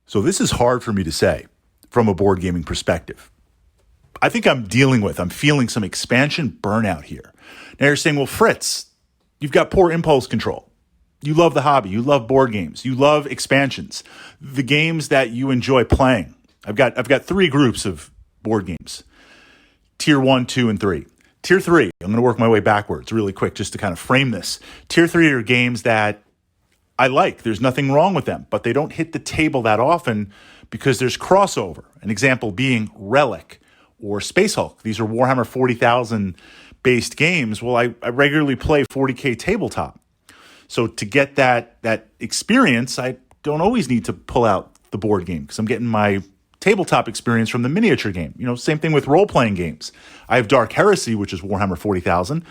So this is hard for me to say from a board gaming perspective. I think I'm feeling some expansion burnout here. Now you're saying, well, Fritz, you've got poor impulse control. You love the hobby. You love board games. You love expansions. The games that you enjoy playing. I've got three groups of board games. Tier 1, 2, and 3. Tier 3, I'm going to work my way backwards really quick just to kind of frame this. Tier 3 are games that I like. There's nothing wrong with them, but they don't hit the table that often because there's crossover. An example being Relic or Space Hulk. These are Warhammer 40,000 based games. Well, I regularly play 40K tabletop. So to get that experience, I don't always need to pull out the board game because I'm getting my tabletop experience from the miniature game. Same thing with role-playing games. I have Dark Heresy, which is Warhammer 40,000,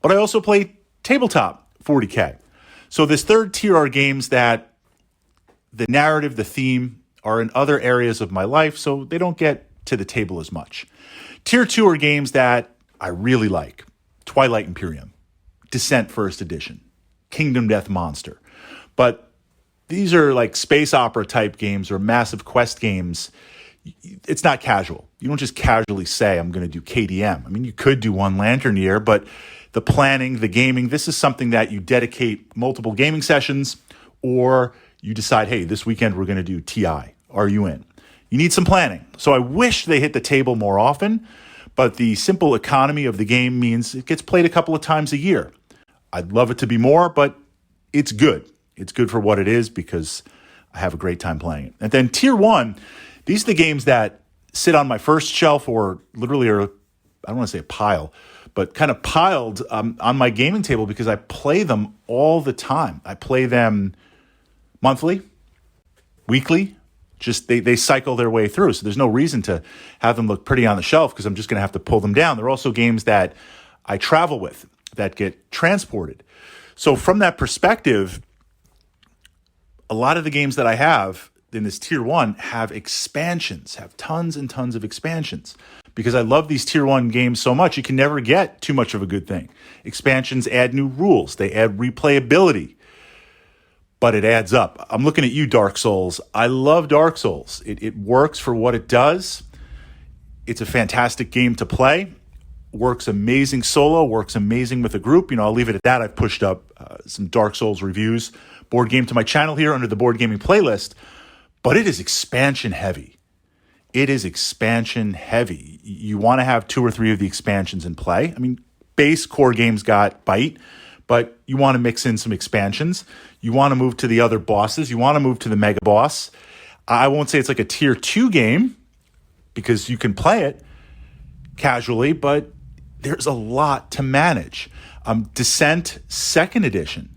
but I also play tabletop 40K. So this third tier are games that the narrative, the theme are in other areas of my life, so they don't get to the table as much. Tier 2 are games that I really like. Twilight Imperium, Descent First Edition, Kingdom Death Monster. But these are like space opera type games or massive quest games. It's not casual. You don't just casually say, I'm going to do KDM. I mean, you could do One Lantern Year, but the planning, the gaming, this is something that you dedicate multiple gaming sessions, or you decide, hey, this weekend we're going to do TI. Are you in? You need some planning. So I wish they hit the table more often, but the simple economy of the game means it gets played a couple of times a year. I'd love it to be more, but it's good. It's good for what it is because I have a great time playing it. And then Tier 1, these are the games that sit on my first shelf or literally are, I don't want to say a pile, but kind of piled on my gaming table because I play them all the time. I play them monthly, weekly, just they cycle their way through. So there's no reason to have them look pretty on the shelf because I'm just going to have to pull them down. They're also games that I travel with that get transported. So from that perspective, a lot of the games that I have in this Tier 1 have expansions, have tons and tons of expansions. Because I love these Tier 1 games so much, you can never get too much of a good thing. Expansions add new rules. They add replayability. But it adds up. I'm looking at you, Dark Souls. I love Dark Souls. It works for what it does. It's a fantastic game to play. Works amazing solo, works amazing with a group. I'll leave it at that. I've pushed up some Dark Souls reviews, board game to my channel here under the board gaming playlist. But it is expansion heavy. It is expansion heavy. You want to have 2 or 3 of the expansions in play. I mean, base core games got bite, but you want to mix in some expansions. You want to move to the other bosses. You want to move to the mega boss. I won't say it's like a Tier 2 game because you can play it casually, but there's a lot to manage. Descent 2nd Edition.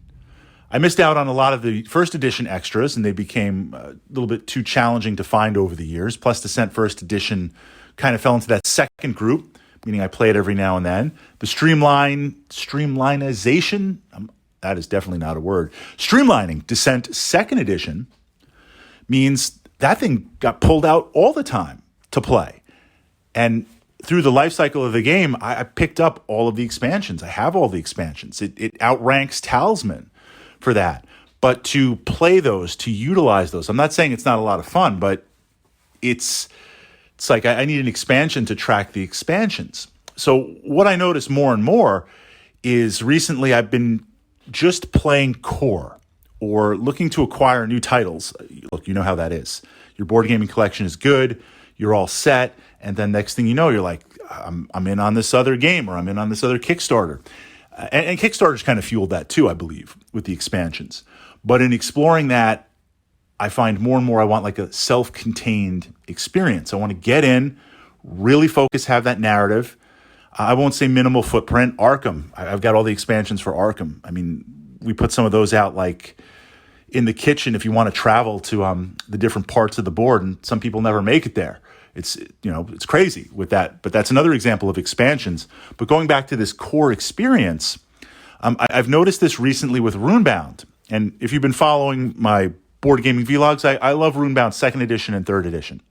I missed out on a lot of the first edition extras, and they became a little bit too challenging to find over the years. Plus, Descent First Edition kind of fell into that second group, meaning I play it every now and then. The streamlinization, that is definitely not a word. Streamlining Descent 2nd Edition means that thing got pulled out all the time to play. And through the life cycle of the game, I picked up all of the expansions. I have all the expansions. It outranks Talisman for that. But to play those, to utilize those, I'm not saying it's not a lot of fun, but it's like I need an expansion to track the expansions. So what I notice more and more is recently I've been just playing core or looking to acquire new titles. Look, you know how that is. Your board gaming collection is good. You're all set. And then next thing you know, you're like, I'm in on this other game or I'm in on this other Kickstarter. And Kickstarter's kind of fueled that too, I believe, with the expansions. But in exploring that, I find more and more I want like a self-contained experience. I want to get in, really focus, have that narrative. I won't say minimal footprint. Arkham, I've got all the expansions for Arkham. I mean, we put some of those out like in the kitchen if you want to travel to the different parts of the board, and some people never make it there. It's crazy with that, but that's another example of expansions. But going back to this core experience, I've noticed this recently with Runebound. And if you've been following my board gaming vlogs, I love Runebound 2nd Edition and 3rd Edition.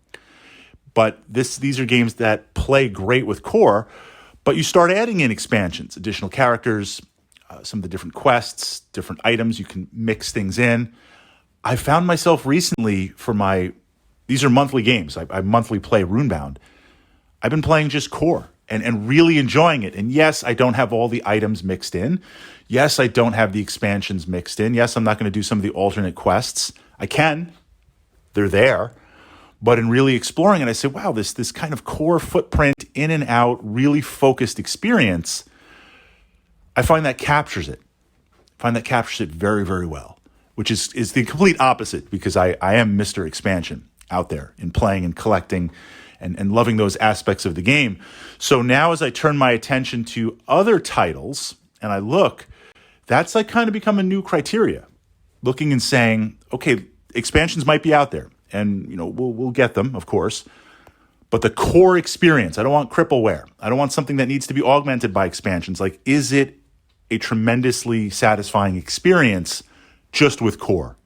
But these are games that play great with core, but you start adding in expansions, additional characters, some of the different quests, different items. You can mix things in. I found myself recently for my These are monthly games. I monthly play Runebound. I've been playing just core and really enjoying it. And yes, I don't have all the items mixed in. Yes, I don't have the expansions mixed in. Yes, I'm not going to do some of the alternate quests. I can. They're there. But in really exploring it, I said, wow, this kind of core footprint, in and out, really focused experience, I find that captures it. Very, very well, which is the complete opposite, because I am Mr. Expansion out there in playing and collecting and loving those aspects of the game. So now as I turn my attention to other titles and I look, that's like kind of become a new criteria. Looking and saying, okay, expansions might be out there and we'll get them, of course. But the core experience, I don't want crippleware. I don't want something that needs to be augmented by expansions. Like, is it a tremendously satisfying experience just with core?